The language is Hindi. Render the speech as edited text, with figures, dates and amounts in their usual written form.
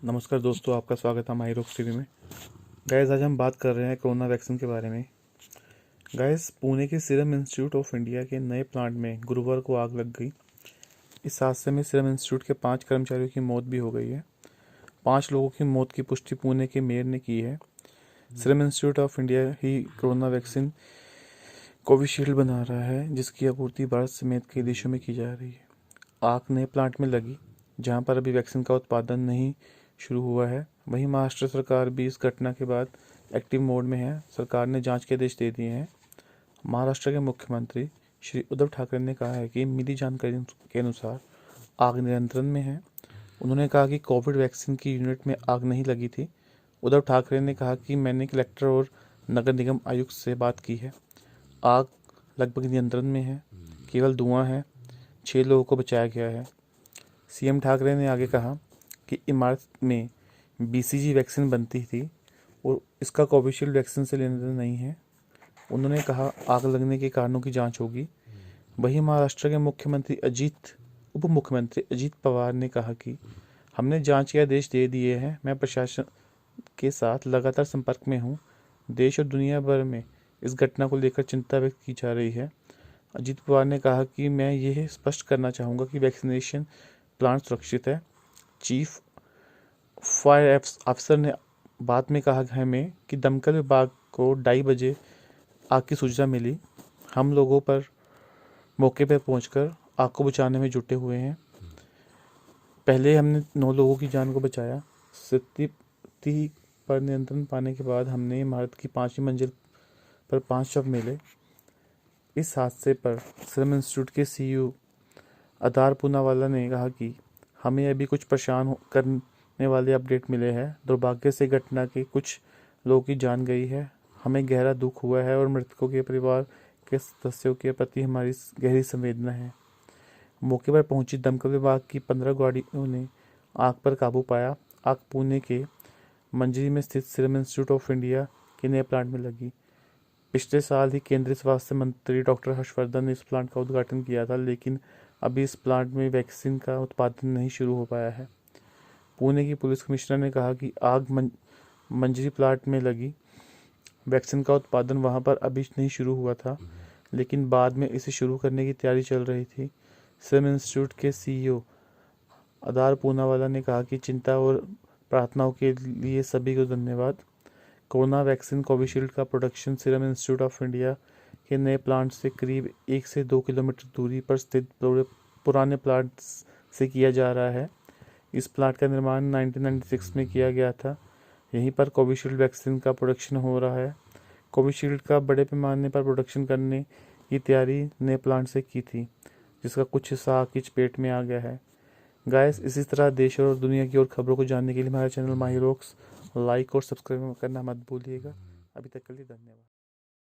नमस्कार दोस्तों, आपका स्वागत है माही रॉक्स टीवी में। गाइस, आज हम बात कर रहे हैं कोरोना वैक्सीन के बारे में। गाइस, पुणे के सीरम इंस्टीट्यूट ऑफ इंडिया के नए प्लांट में गुरुवार को आग लग गई। इस हादसे में सीरम इंस्टीट्यूट के 5 कर्मचारियों की मौत भी हो गई है। 5 लोगों की मौत की पुष्टि पुणे के मेयर ने की है। Serum institute of India he corona vaccine Covishield बना रहा है, जिसकी आपूर्ति भारत समेत कई देशों में की जा रही है। आग नए प्लांट में लगी, जहां पर अभी वैक्सीन का उत्पादन नहीं शुरू हुआ है। वहीं महाराष्ट्र सरकार भी इस घटना के बाद एक्टिव मोड में है। सरकार ने जांच के आदेश दे दिए हैं। महाराष्ट्र के मुख्यमंत्री श्री उद्धव ठाकरे ने कहा है कि मिली जानकारी के अनुसार आग नियंत्रण में है। उन्होंने कहा कि कोविड वैक्सीन की यूनिट में आग नहीं लगी थी। उद्धव ठाकरे ने कहा कि मैंने कलेक्टर और नगर निगम आयुक्त से बात की है। आग लगभग नियंत्रण में है, केवल धुआं है। 6 लोगों को बचाया गया है। सीएम ठाकरे ने आगे कहा कि इमारत में बीसीजी वैक्सीन बनती थी और इसका कोविशील्ड वैक्सीन से लेना देना नहीं है। उन्होंने कहा आग लगने के कारणों की जांच होगी। वहीं महाराष्ट्र के उप मुख्यमंत्री अजीत पवार ने कहा कि हमने जांच के आदेश दे दिए हैं। मैं प्रशासन के साथ लगातार संपर्क में हूं। देश और दुनिया भर में इस घटना को लेकर चिंता व्यक्त की जा रही है। अजीत पवार ने कहा कि मैं यह स्पष्ट करना चाहूँगा कि वैक्सीनेशन प्लांट सुरक्षित है। चीफ फायर अफसर ने बाद में कहा हमें कि दमकल विभाग को 2:30 बजे आग की सूचना मिली। हम लोगों पर मौके पर पहुंचकर आग को बचाने में जुटे हुए हैं। पहले हमने 9 लोगों की जान को बचाया। स्थिति पर नियंत्रण पाने के बाद हमने इमारत की 5वीं मंजिल पर 5 शव मिले। इस हादसे पर सीरम इंस्टीट्यूट के सीईओ आधार पूनावाला ने कहा कि हमें अभी कुछ परेशान करने वाले अपडेट मिले हैं। दुर्भाग्य से घटना के कुछ लोगों की जान गई है। हमें गहरा दुख हुआ है और मृतकों के परिवार के सदस्यों के प्रति हमारी गहरी संवेदना है। मौके पर पहुंची दमकल विभाग की 15 गाड़ियों ने आग पर काबू पाया। आग पुणे के मंजरी में स्थित सीरम इंस्टीट्यूट ऑफ इंडिया के नए प्लांट में लगी। पिछले साल ही केंद्रीय स्वास्थ्य मंत्री डॉक्टर हर्षवर्धन ने इस प्लांट का उद्घाटन किया था, लेकिन अभी इस प्लांट में वैक्सीन का उत्पादन नहीं शुरू हो पाया है। पुणे की पुलिस कमिश्नर ने कहा कि आग मंजरी प्लांट में लगी। वैक्सीन का उत्पादन वहां पर अभी नहीं शुरू हुआ था, लेकिन बाद में इसे शुरू करने की तैयारी चल रही थी। सीरम इंस्टीट्यूट के सीईओ आधार पूनावाला ने कहा कि चिंता और प्रार्थनाओं के लिए सभी को धन्यवाद। कोरोना वैक्सीन कोविशील्ड का production serum institute of India के नए प्लांट से करीब 1 से 2 किलोमीटर दूरी पर स्थित पुराने प्लांट से किया जा रहा है। इस प्लांट का निर्माण 1996 में किया गया था। यहीं पर कोविशील्ड वैक्सीन का प्रोडक्शन हो रहा है। कोविशील्ड का बड़े पैमाने पर प्रोडक्शन करने की तैयारी नए प्लांट से की थी, जिसका कुछ हिस्सा आग की चपेट में आ गया है। गाइस, इसी तरह देश और दुनिया की और खबरों को जानने के लिए हमारे चैनल माही रॉक्स लाइक और सब्सक्राइब करना मत भूलिएगा। अभी तक के लिए धन्यवाद।